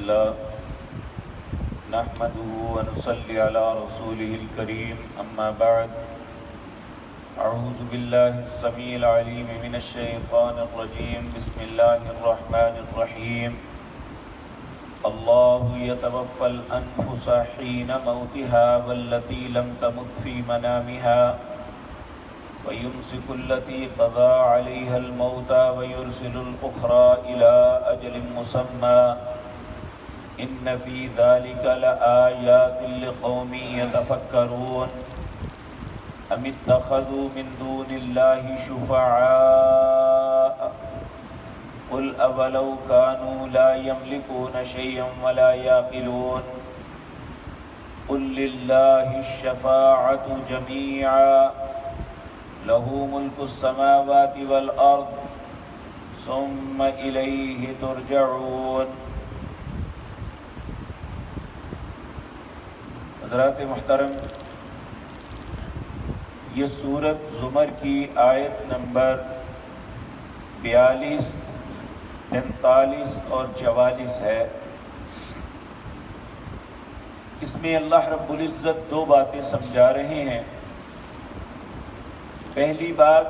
لله نحمده ونصلي على رسوله الكريم أما بعد أعوذ بالله السميع العليم من الشيطان الرجيم بسم الله الرحمن الرحيم الله يتوفى الأنفس حين موتها والتي لم تمت في منامها ويمسك التي قضى عليها الموت ويرسل الأخرى إلى أجل مسمى إن في ذلك لآيات لقوم يتفكرون أم اتخذوا من دون الله شفعاء قل أولو كانوا لا يملكون شيئا ولا يعقلون قل لله الشفاعة جميعا له ملك السماوات والأرض ثم إليه ترجعون۔ حضرات محترم، یہ سورۃ زمر کی آیت نمبر 42، 45 اور 44 ہے۔ اس میں اللہ رب العزت دو باتیں سمجھا رہے ہیں۔ پہلی بات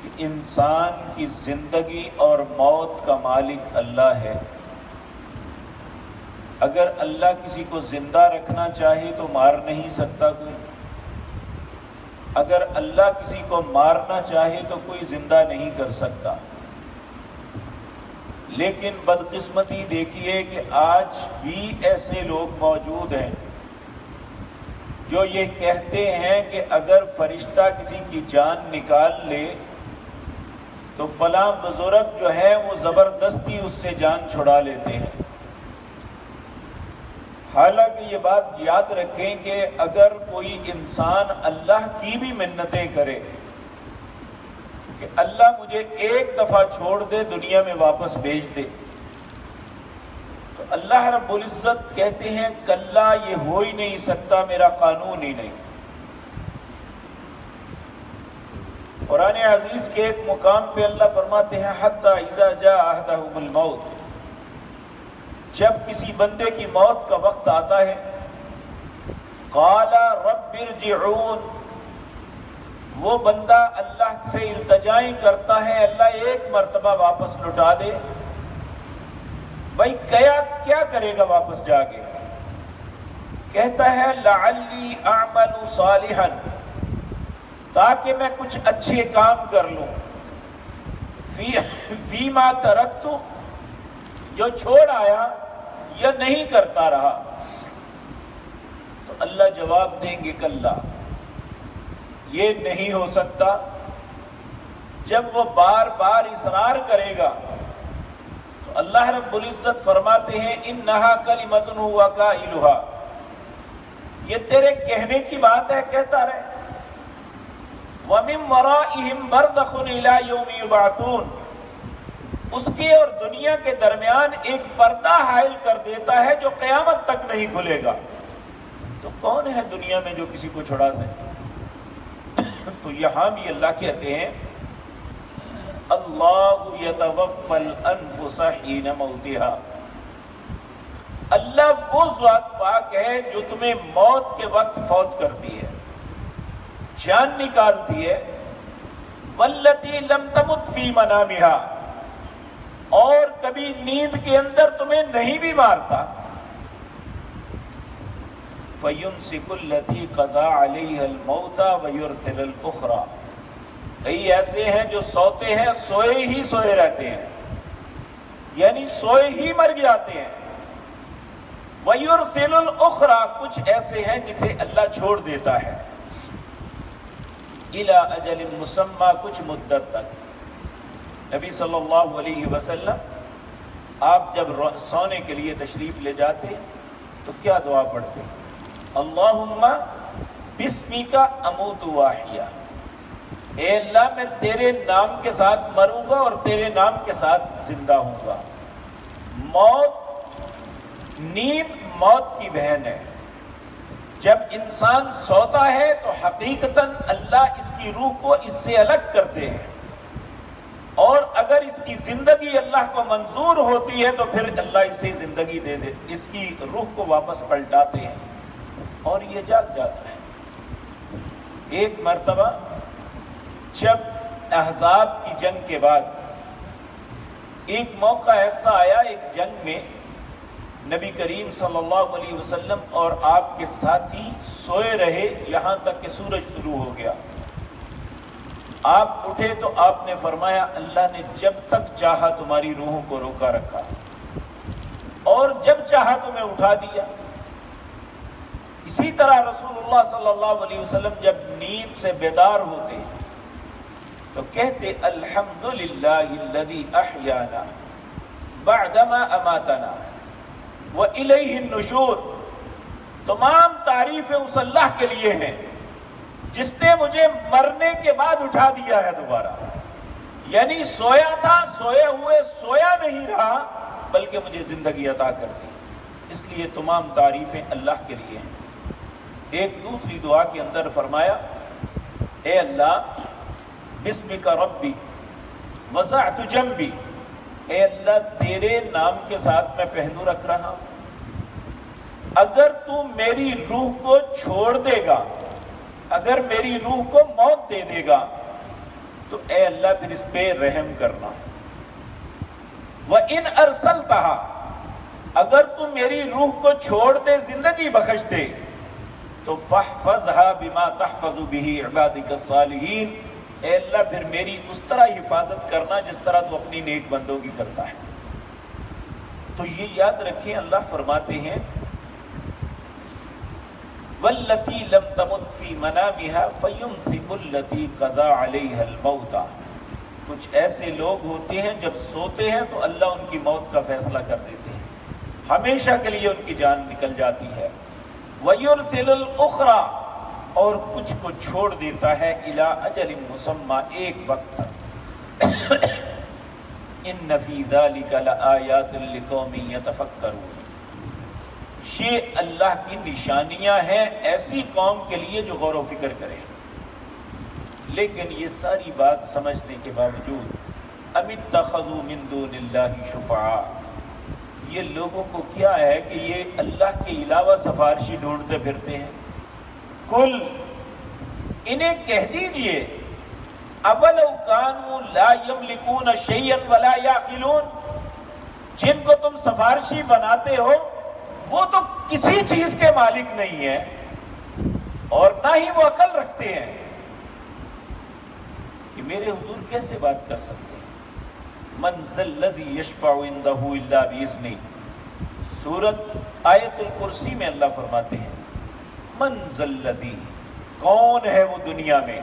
کہ انسان کی زندگی اور موت کا مالک اللہ ہے۔ اگر اللہ کسی کو زندہ رکھنا چاہے تو مار نہیں سکتا کوئی، اگر اللہ کسی کو مارنا چاہے تو کوئی زندہ نہیں کر سکتا۔ لیکن بدقسمتی دیکھیے کہ آج بھی ایسے لوگ موجود ہیں جو یہ کہتے ہیں کہ اگر فرشتہ کسی کی جان نکال لے تو فلاں بزرگ جو ہے وہ زبردستی اس سے جان چھڑا لیتے ہیں۔ حالانکہ یہ بات یاد رکھیں کہ اگر کوئی انسان اللہ کی بھی منتیں کرے کہ اللہ مجھے ایک دفعہ چھوڑ دے، دنیا میں واپس بھیج دے، تو اللہ رب العزت کہتے ہیں کلا یہ ہو ہی نہیں سکتا، میرا قانون ہی نہیں۔ قرآن عزیز کے ایک مقام پہ اللہ فرماتے ہیں حتی اذا جاء احدهم الموت، جب کسی بندے کی موت کا وقت آتا ہے، قال رب ارجعون، وہ بندہ اللہ سے التجائیں کرتا ہے اللہ ایک مرتبہ واپس لوٹا دے۔ بھائی کیا کرے گا واپس جا کے؟ کہتا ہے لعلی اعمل صالحا، تاکہ میں کچھ اچھے کام کر لوں، فیما ترکت، جو چھوڑ آیا یا نہیں کرتا رہا۔ تو اللہ جواب دیں گے کلا، یہ نہیں ہو سکتا۔ جب وہ بار بار اصرار کرے گا تو اللہ رب العزت فرماتے ہیں انہا کلمۃ هو قائلها، یہ تیرے کہنے کی بات ہے، کہتا رہے۔ وَمِن وَرَائِهِمْ بَرْزَخٌ إِلَى يَوْمِ يُبْعَثُونَ، اس کے اور دنیا کے درمیان ایک پردہ حائل کر دیتا ہے جو قیامت تک نہیں کھلے گا۔ تو کون ہے دنیا میں جو کسی کو چھڑا سکے؟ تو یہاں بھی اللہ کہتے ہیں اللہ یتوفی الانفس حین موتها، اللہ وہ ذات پاک ہے جو تمہیں موت کے وقت فوت کرتی ہے، جان نکالتی ہے۔ والتی لم تمت فی منامها، اور کبھی نیند کے اندر تمہیں نہیں بھی مارتا۔ فَيُمْسِكُ الَّتِي قَضَى عَلَيْهَا الْمَوْتَ وَيُرْسِلُ الْأُخْرَى، کئی ایسے ہیں جو سوتے ہیں سوئے ہی سوئے رہتے ہیں، یعنی سوئے ہی مر جاتے ہیں۔ وَيُرْسِلُ الْأُخْرَى، کچھ ایسے ہیں جسے اللہ چھوڑ دیتا ہے، إِلَى أَجَلٍ مُّسَمَّى، کچھ مدت تک۔ نبی صلی اللہ علیہ وسلم آپ جب سونے کے لیے تشریف لے جاتے تو کیا دعا پڑھتے؟ اللہم بسمک اموت واحیا، اے اللہ میں تیرے نام کے ساتھ مروں گا اور تیرے نام کے ساتھ زندہ ہوں گا۔ نیند موت کی بہن ہے۔ جب انسان سوتا ہے تو حقیقتاً اللہ اس کی روح کو اس سے الگ کرتے ہیں، اور اگر اگر اس کی زندگی اللہ کو منظور ہوتی ہے تو پھر اللہ اسے زندگی دے دے، اس کی روح کو واپس پلٹاتے ہیں اور یہ جاگ جاتا ہے۔ ایک مرتبہ جب احزاب کی جنگ کے بعد ایک موقع ایسا آیا، ایک جنگ میں نبی کریم صلی اللہ علیہ وسلم اور آپ کے ساتھی سوئے رہے یہاں تک کہ سورج طلوع ہو گیا۔ آپ اٹھے تو آپ نے فرمایا اللہ نے جب تک چاہا تمہاری روحوں کو روکا رکھا اور جب چاہا تمہیں اٹھا دیا۔ اسی طرح رسول اللہ صلی اللہ علیہ وسلم جب نیند سے بیدار ہوتے تو کہتے الحمدللہ الذی احیانا بعدما اماتنا وإلیہ النشور، تمام تعریفیں اس اللہ کے لیے ہیں جس نے مجھے مرنے کے بعد اٹھا دیا ہے دوبارہ، یعنی سویا تھا، سوئے ہوئے سویا نہیں رہا بلکہ مجھے زندگی عطا کر دی، اس لیے تمام تعریفیں اللہ کے لیے ہیں۔ ایک دوسری دعا کے اندر فرمایا اے اللہ بسمک ربی وسعت جنبی، اے اللہ تیرے نام کے ساتھ میں پہلو رکھ رہا ہوں، اگر تو میری روح کو چھوڑ دے گا، اگر میری روح کو موت دے دے گا تو اے اللہ پھر اس پہ رحم کرنا، وَإِنْ أَرْسَلْتَهَا، اگر تو میری روح کو چھوڑ دے، زندگی بخش دے تو فَاحْفَظْهَا بِمَا تَحْفَظُ بِهِ عِبَادِكَ الصَّالِحِينَ، اے اللہ پھر میری اس طرح حفاظت کرنا جس طرح تو اپنی نیک بندوں کی کرتا ہے۔ تو یہ یاد رکھیں اللہ فرماتے ہیں وَالَّتِي لَمْ تَمُتْ فِي مَنَامِهَا فَيُمْسِكُ الَّتِي قَضَى عَلَيْهَا الْمَوْتَ، کچھ ایسے لوگ ہوتے ہیں جب سوتے ہیں تو اللہ ان کی موت کا فیصلہ کر دیتے ہیں، ہمیشہ کے لیے ان کی جان نکل جاتی ہے۔ وَيُرْسِلُ الْأُخْرَى، اور کچھ کو چھوڑ دیتا ہے اِلَىٰ أَجَلٍ مُّسَمًّى، ایک وقت تک۔ إِنَّ فِي ذَلِكَ لَآيَاتٍ لِقَوْمٍ يَتَفَكَّرُونَ، یہ اللہ کی نشانیاں ہیں ایسی قوم کے لیے جو غور و فکر کرے۔ لیکن یہ ساری بات سمجھنے کے باوجود أَمِ اتَّخَذُوا مِن دُونِ اللَّهِ شُفَعَاءَ، یہ لوگوں کو کیا ہے کہ یہ اللہ کے علاوہ سفارشی ڈھونڈتے پھرتے ہیں۔ کل انہیں کہہ دیجئے اولو کانوا لا یملکون شیئا ولا یعقلون، جن کو تم سفارشی بناتے ہو وہ تو کسی چیز کے مالک نہیں ہیں اور نہ ہی وہ عقل رکھتے ہیں کہ میرے حضور کیسے بات کر سکتے ہیں۔ من ذا الذی یشفع عندہ الا باذنہ، سورۃ آیت الکرسی میں اللہ فرماتے ہیں من ذا الذی، کون ہے وہ دنیا میں،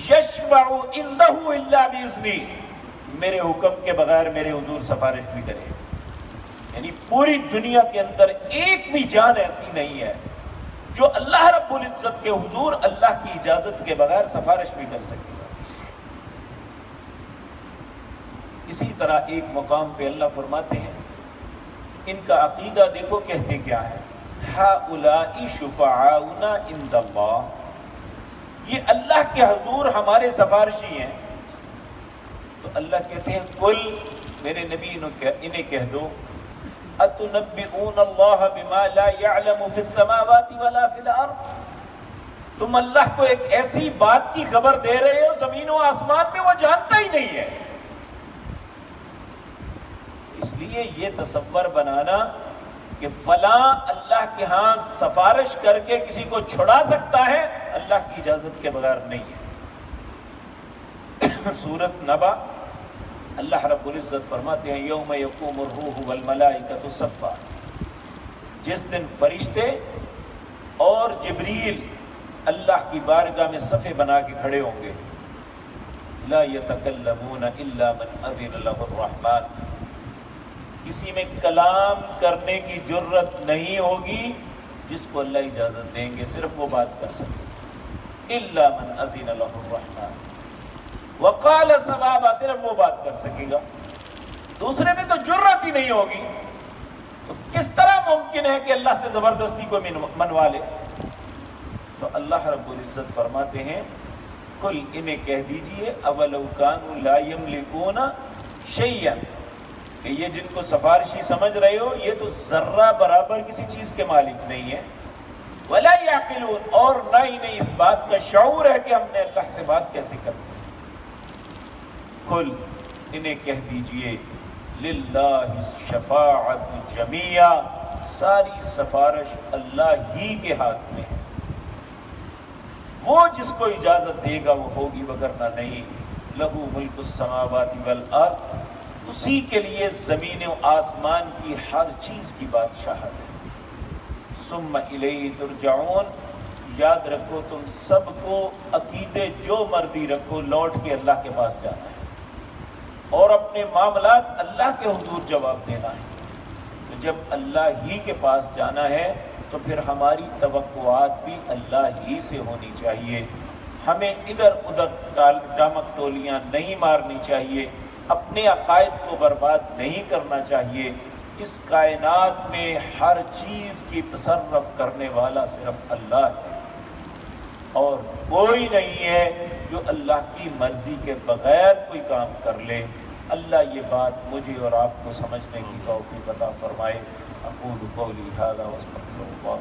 یشفع عندہ الا باذنہ، میرے حکم کے بغیر میرے حضور سفارش بھی کرے، یعنی پوری دنیا کے اندر ایک بھی جان ایسی نہیں ہے جو اللہ رب العزت کے حضور اللہ کی اجازت کے بغیر سفارش بھی کر سکے گا۔ اسی طرح ایک مقام پہ اللہ فرماتے ہیں ان کا عقیدہ دیکھو کہتے کیا ہے، ہؤلاء شفعاؤنا عند اللہ، یہ اللہ کے حضور ہمارے سفارشی ہیں۔ تو اللہ کہتے ہیں کل، میرے نبی انہیں کہہ دو اتنبئون اللہ بما لا يعلم في السماوات ولا في الارض، تم اللہ کو ایک ایسی بات کی خبر دے رہے ہو زمین و آسمان میں وہ جانتا ہی نہیں ہے۔ اس لیے یہ تصور بنانا کہ فلاں اللہ کے ہاں سفارش کر کے کسی کو چھڑا سکتا ہے، اللہ کی اجازت کے بغیر نہیں ہے۔ سورۃ نبا اللہ رب العزت فرماتے ہیں یوم یقوم الروح والملائکۃ صفا، جس دن فرشتے اور جبریل اللہ کی بارگاہ میں صفے بنا کے کھڑے ہوں گے، لا یتکلمون الا من اذن له الرحمن، کسی میں کلام کرنے کی جرت نہیں ہوگی جس کو اللہ اجازت دیں گے، صرف وہ بات کر سکے، الا من اذن له الرحمن وقال صوابا، صرف وہ بات کر سکے گا، دوسرے میں تو جرت ہی نہیں ہوگی۔ تو کس طرح ممکن ہے کہ اللہ سے زبردستی کو منوا لے؟ تو اللہ رب العزت فرماتے ہیں کل انہیں کہہ دیجئے اولو کانوا لا یملکون شیئن کہ یہ جن کو سفارشی سمجھ رہے ہو یہ تو ذرہ برابر کسی چیز کے مالک نہیں ہے، ولا یعقلون، اور نہ انہیں اس بات کا شعور ہے کہ ہم نے اللہ سے بات کیسے کرنی۔ قل، انہیں کہہ دیجئے، للہ الشفاعۃ جمیعا، ساری سفارش اللہ ہی کے ہاتھ میں ہے، وہ جس کو اجازت دے گا وہ ہوگی وگرنہ نہیں۔ لہو ملک السماوات والارض، اسی کے لیے زمین و آسمان کی ہر چیز کی بادشاہت ہے۔ ثم الیہ ترجعون، یاد رکھو تم سب کو عقیدے جو مرضی رکھو لوٹ کے اللہ کے پاس جانا ہے اور اپنے معاملات اللہ کے حضور جواب دینا ہے۔ تو جب اللہ ہی کے پاس جانا ہے تو پھر ہماری توقعات بھی اللہ ہی سے ہونی چاہیے، ہمیں ادھر ادھر ڈامک ٹولیاں نہیں مارنی چاہیے، اپنے عقائد کو برباد نہیں کرنا چاہیے۔ اس کائنات میں ہر چیز کی تصرف کرنے والا صرف اللہ ہے اور کوئی نہیں ہے جو اللہ کی مرضی کے بغیر کوئی کام کر لے۔ اللہ یہ بات مجھے اور آپ کو سمجھنے کی توفیق عطا فرمائے۔ اقول قولی ھذا واستغفر اللہ۔